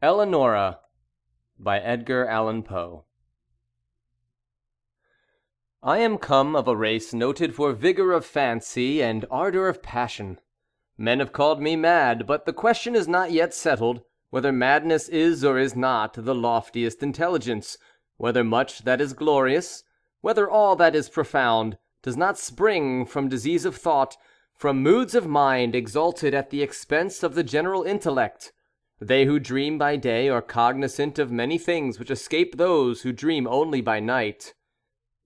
Eleonora by Edgar Allan Poe. I am come of a race noted for vigor of fancy and ardor of passion. Men have called me mad, but the question is not yet settled, whether madness is or is not the loftiest intelligence, whether much that is glorious, whether all that is profound, does not spring from disease of thought, from moods of mind exalted at the expense of the general intellect. They who dream by day are cognizant of many things which escape those who dream only by night.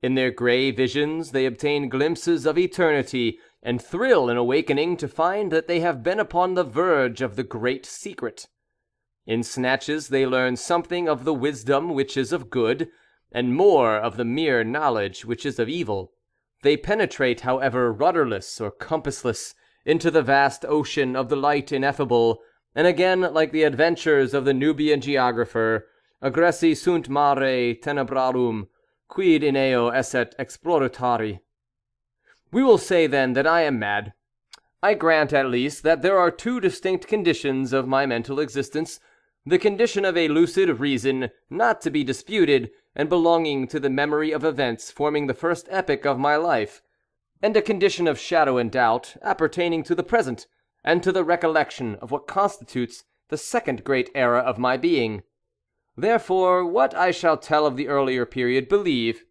In their grey visions they obtain glimpses of eternity, and thrill in awakening to find that they have been upon the verge of the great secret. In snatches they learn something of the wisdom which is of good, and more of the mere knowledge which is of evil. They penetrate, however, rudderless or compassless, into the vast ocean of the light ineffable, and again, like the adventures of the Nubian geographer, aggressi sunt mare tenebrarum, quid in eo esset exploratory. We will say, then, that I am mad. I grant, at least, that there are two distinct conditions of my mental existence: the condition of a lucid reason, not to be disputed, and belonging to the memory of events forming the first epoch of my life, and a condition of shadow and doubt, appertaining to the present, and to the recollection of what constitutes the second great era of my being. Therefore, what I shall tell of the earlier period, believe,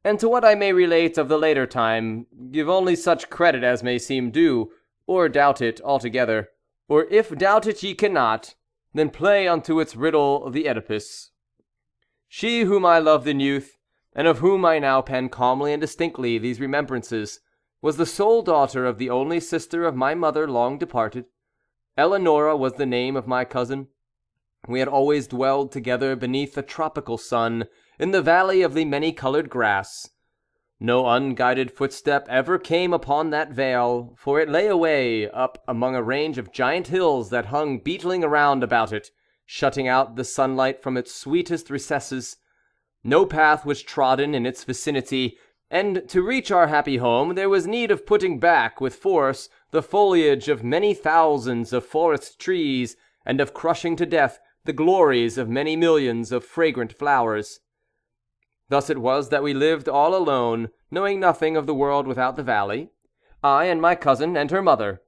and to what I may relate of the later time, give only such credit as may seem due, or doubt it altogether, or if doubt it ye cannot, then play unto its riddle the Oedipus. She whom I loved in youth, and of whom I now pen calmly and distinctly these remembrances, was the sole daughter of the only sister of my mother long departed. Eleonora was the name of my cousin. We had always dwelled together beneath a tropical sun, in the valley of the many-colored grass. No unguided footstep ever came upon that vale, for it lay away up among a range of giant hills that hung beetling around about it, shutting out the sunlight from its sweetest recesses. No path was trodden in its vicinity, and to reach our happy home there was need of putting back with force the foliage of many thousands of forest trees, and of crushing to death the glories of many millions of fragrant flowers. Thus it was that we lived all alone, knowing nothing of the world without the valley, I and my cousin and her mother.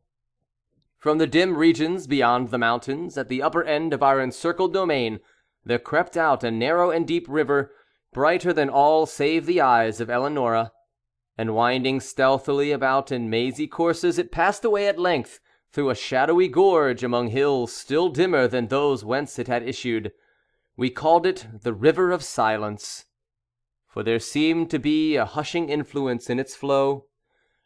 From the dim regions beyond the mountains, at the upper end of our encircled domain, there crept out a narrow and deep river, brighter than all save the eyes of Eleonora, and winding stealthily about in mazy courses, it passed away at length through a shadowy gorge among hills still dimmer than those whence it had issued. We called it the River of Silence, for there seemed to be a hushing influence in its flow.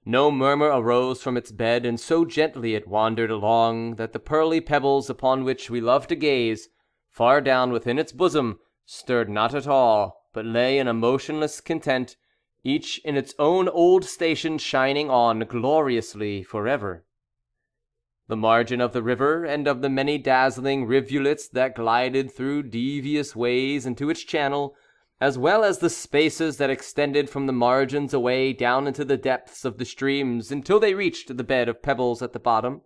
No murmur arose from its bed, and so gently it wandered along that the pearly pebbles upon which we loved to gaze, far down within its bosom, stirred not at all, but lay in a motionless content, each in its own old station, shining on gloriously forever. The margin of the river, and of the many dazzling rivulets that glided through devious ways into its channel, as well as the spaces that extended from the margins away down into the depths of the streams until they reached the bed of pebbles at the bottom.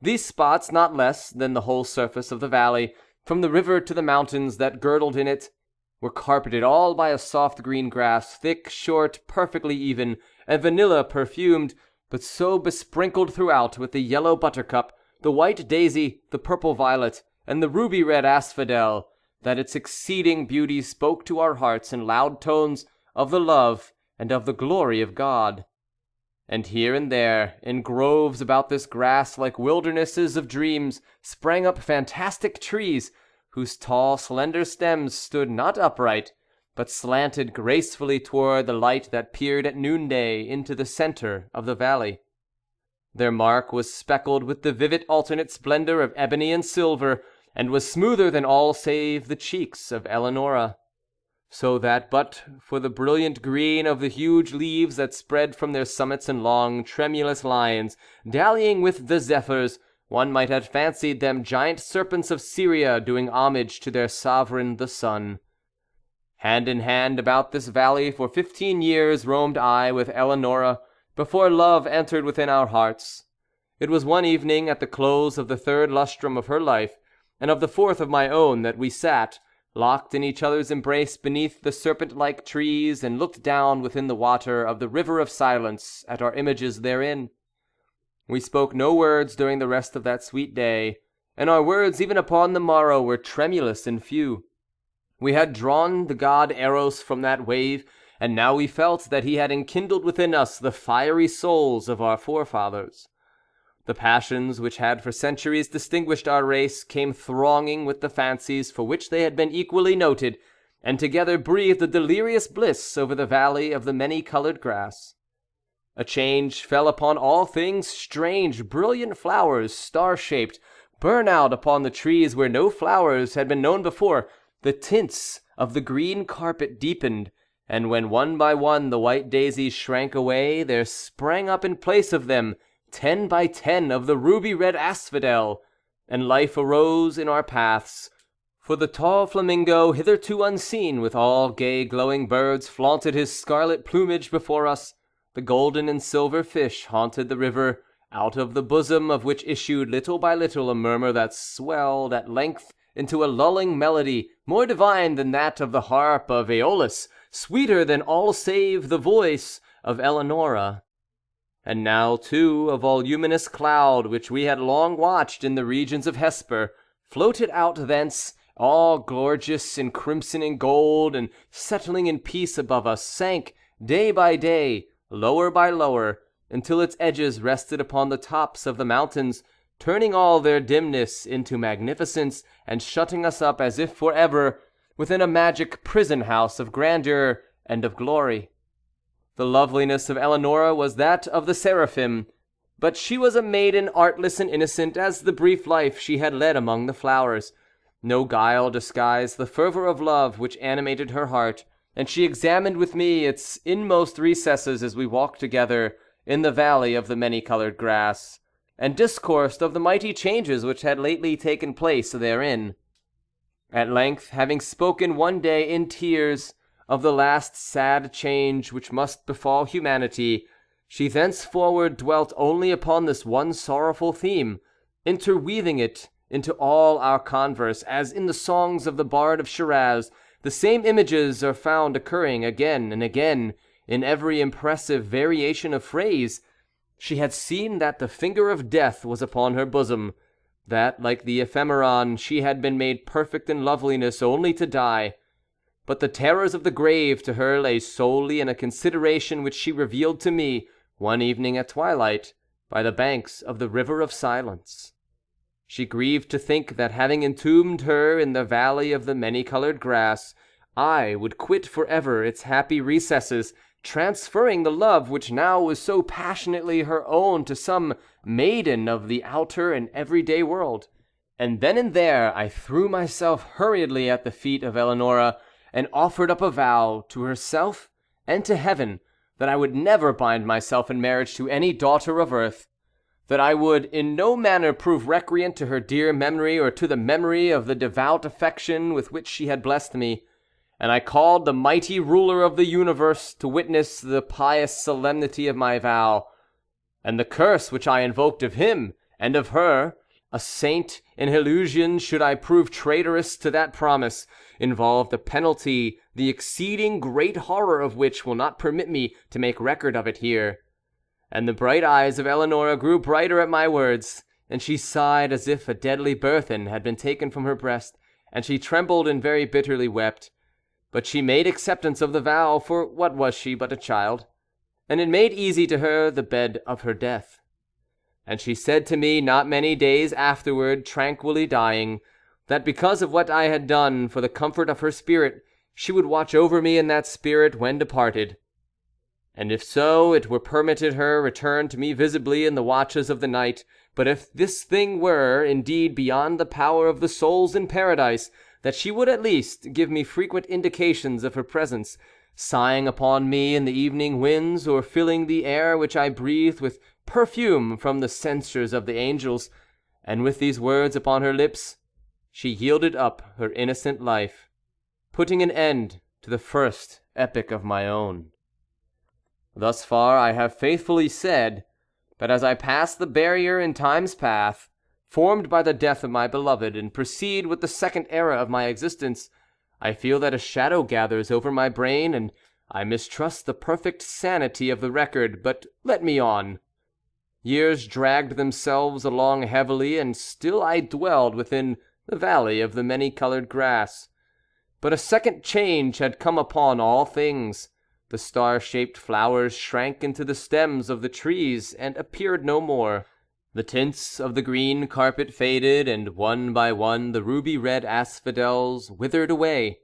These spots, not less than the whole surface of the valley, from the river to the mountains that girdled in it, were carpeted all by a soft green grass, thick, short, perfectly even, and vanilla perfumed, but so besprinkled throughout with the yellow buttercup, the white daisy, the purple violet, and the ruby-red asphodel, that its exceeding beauty spoke to our hearts in loud tones of the love and of the glory of God. And here and there, in groves about this grass like wildernesses of dreams, sprang up fantastic trees, whose tall slender stems stood not upright, but slanted gracefully toward the light that peered at noonday into the center of the valley. Their mark was speckled with the vivid alternate splendor of ebony and silver, and was smoother than all save the cheeks of Eleonora, so that but for the brilliant green of the huge leaves that spread from their summits in long, tremulous lines, dallying with the zephyrs, one might have fancied them giant serpents of Syria doing homage to their sovereign the sun. Hand in hand about this valley for 15 years roamed I with Eleonora, before love entered within our hearts. It was one evening at the close of the third lustrum of her life, and of the fourth of my own, that we sat, locked in each other's embrace beneath the serpent-like trees, and looked down within the water of the river of silence at our images therein. We spoke no words during the rest of that sweet day, and our words even upon the morrow were tremulous and few. We had drawn the god Eros from that wave, and now we felt that he had enkindled within us the fiery souls of our forefathers. The passions which had for centuries distinguished our race came thronging with the fancies for which they had been equally noted, and together breathed a delirious bliss over the valley of the many-colored grass. A change fell upon all things strange. Brilliant flowers, star-shaped, burn out upon the trees where no flowers had been known before. The tints of the green carpet deepened, and when one by one the white daisies shrank away, there sprang up in place of them 10 by 10 of the ruby-red asphodel, and life arose in our paths. For the tall flamingo, hitherto unseen, with all gay glowing birds, flaunted his scarlet plumage before us. The golden and silver fish haunted the river, out of the bosom of which issued little by little a murmur that swelled at length into a lulling melody, more divine than that of the harp of Aeolus, sweeter than all save the voice of Eleonora. And now, too, a voluminous cloud, which we had long watched in the regions of Hesper, floated out thence, all gorgeous in crimson and gold, and settling in peace above us, sank, day by day, lower by lower, until its edges rested upon the tops of the mountains, turning all their dimness into magnificence, and shutting us up as if for ever within a magic prison-house of grandeur and of glory. The loveliness of Eleonora was that of the seraphim, but she was a maiden artless and innocent as the brief life she had led among the flowers. No guile disguised the fervor of love which animated her heart, and she examined with me its inmost recesses as we walked together in the valley of the many-colored grass, and discoursed of the mighty changes which had lately taken place therein. At length, having spoken one day in tears of the last sad change which must befall humanity, she thenceforward dwelt only upon this one sorrowful theme, interweaving it into all our converse, as in the songs of the Bard of Shiraz the same images are found occurring again and again in every impressive variation of phrase. She had seen that the finger of death was upon her bosom, that, like the ephemeron, she had been made perfect in loveliness only to die. But the terrors of the grave to her lay solely in a consideration which she revealed to me one evening at twilight by the banks of the river of silence. She grieved to think that, having entombed her in the valley of the many-colored grass, I would quit for ever its happy recesses, transferring the love which now was so passionately her own to some maiden of the outer and everyday world. And then and there I threw myself hurriedly at the feet of Eleonora, and offered up a vow to herself and to heaven that I would never bind myself in marriage to any daughter of earth, that I would in no manner prove recreant to her dear memory or to the memory of the devout affection with which she had blessed me, and I called the mighty ruler of the universe to witness the pious solemnity of my vow, and the curse which I invoked of him and of her, a saint in illusion, should I prove traitorous to that promise, involved a penalty the exceeding great horror of which will not permit me to make record of it here. And the bright eyes of Eleonora grew brighter at my words, and she sighed as if a deadly burthen had been taken from her breast, and she trembled and very bitterly wept. But she made acceptance of the vow, for what was she but a child? And it made easy to her the bed of her death. And she said to me not many days afterward, tranquilly dying, that because of what I had done for the comfort of her spirit, she would watch over me in that spirit when departed. And if so, it were permitted her return to me visibly in the watches of the night. But if this thing were, indeed, beyond the power of the souls in paradise, that she would at least give me frequent indications of her presence, sighing upon me in the evening winds, or filling the air which I breathed with perfume from the censers of the angels. And with these words upon her lips, she yielded up her innocent life, putting an end to the first epic of my own. Thus far I have faithfully said, but as I passed the barrier in time's path, formed by the death of my beloved, and proceed with the second era of my existence, I feel that a shadow gathers over my brain, and I mistrust the perfect sanity of the record, but let me on. Years dragged themselves along heavily, and still I dwelled within the valley of the many-colored grass. But a second change had come upon all things. The star-shaped flowers shrank into the stems of the trees, and appeared no more. The tints of the green carpet faded, and one by one the ruby-red asphodels withered away.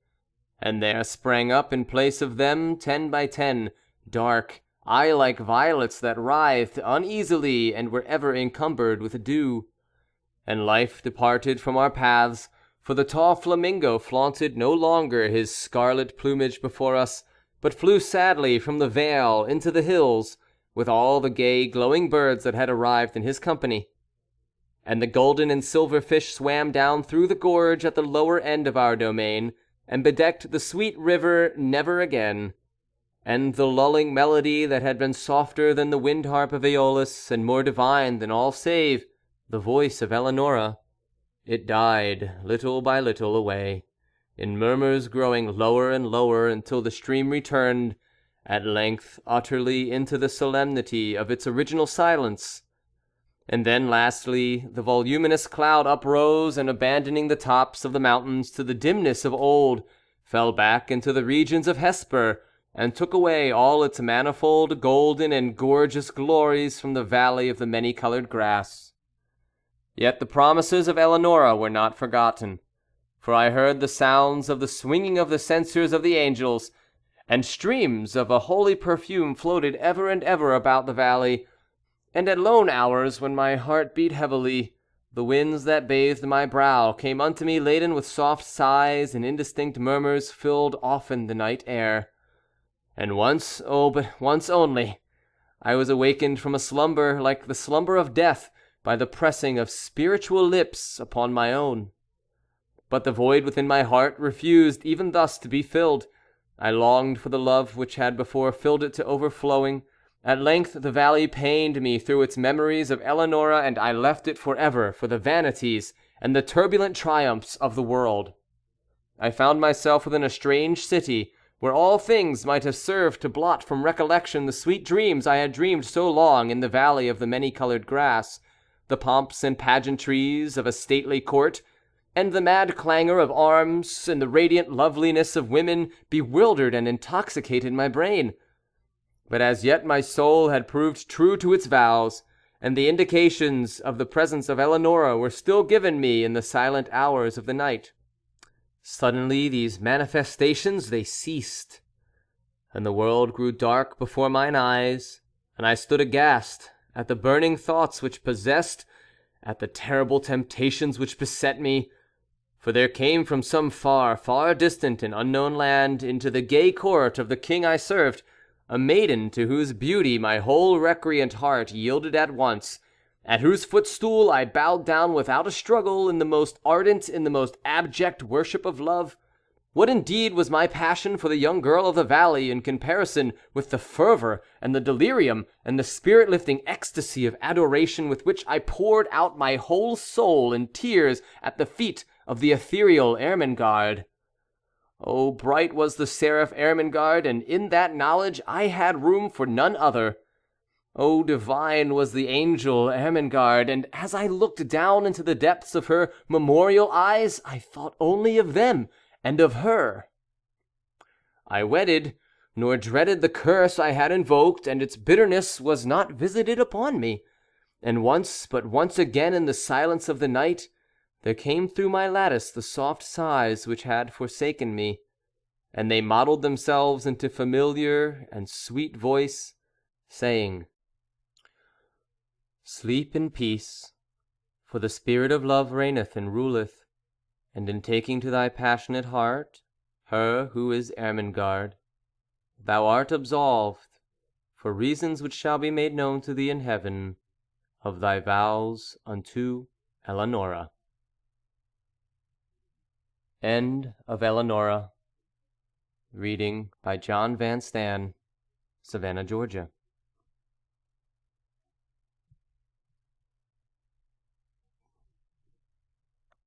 And there sprang up in place of them, 10 by 10, dark, eye-like violets that writhed uneasily and were ever encumbered with dew. And life departed from our paths, for the tall flamingo flaunted no longer his scarlet plumage before us, but flew sadly from the vale into the hills, with all the gay glowing birds that had arrived in his company. And the golden and silver fish swam down through the gorge at the lower end of our domain, and bedecked the sweet river never again. And the lulling melody that had been softer than the wind-harp of Aeolus, and more divine than all save the voice of Eleonora, it died little by little away, in murmurs growing lower and lower until the stream returned, at length utterly into the solemnity of its original silence. And then lastly the voluminous cloud uprose, and abandoning the tops of the mountains to the dimness of old, fell back into the regions of Hesper, and took away all its manifold golden and gorgeous glories from the valley of the many-colored grass. Yet the promises of Eleonora were not forgotten, for I heard the sounds of the swinging of the censers of the angels, and streams of a holy perfume floated ever and ever about the valley. And at lone hours, when my heart beat heavily, the winds that bathed my brow came unto me laden with soft sighs, and indistinct murmurs filled often the night air. And once, oh, but once only, I was awakened from a slumber like the slumber of death by the pressing of spiritual lips upon my own. But the void within my heart refused even thus to be filled. I longed for the love which had before filled it to overflowing. At length the valley pained me through its memories of Eleonora, and I left it forever for the vanities and the turbulent triumphs of the world. I found myself within a strange city, where all things might have served to blot from recollection the sweet dreams I had dreamed so long in the valley of the many-colored grass, the pomps and pageantries of a stately court, and the mad clangor of arms, and the radiant loveliness of women bewildered and intoxicated my brain. But as yet my soul had proved true to its vows, and the indications of the presence of Eleonora were still given me in the silent hours of the night. Suddenly these manifestations they ceased, and the world grew dark before mine eyes, and I stood aghast at the burning thoughts which possessed, at the terrible temptations which beset me. For there came from some far, far distant and unknown land, into the gay court of the king I served, a maiden to whose beauty my whole recreant heart yielded at once, at whose footstool I bowed down without a struggle, in the most ardent, in the most abject worship of love. What indeed was my passion for the young girl of the valley in comparison with the fervor and the delirium and the spirit-lifting ecstasy of adoration with which I poured out my whole soul in tears at the feet of the ethereal Ermengarde? Oh, bright was the seraph Ermengarde, and in that knowledge I had room for none other. Oh, divine was the angel Ermengarde, and as I looked down into the depths of her memorial eyes, I thought only of them and of her. I wedded, nor dreaded the curse I had invoked, and its bitterness was not visited upon me. And once, but once again in the silence of the night, there came through my lattice the soft sighs which had forsaken me, and they modeled themselves into familiar and sweet voice, saying, "Sleep in peace, for the spirit of love reigneth and ruleth, and in taking to thy passionate heart her who is Ermengarde, thou art absolved, for reasons which shall be made known to thee in heaven, of thy vows unto Eleonora." End of Eleonora. Reading by John Van Stan, Savannah, Georgia.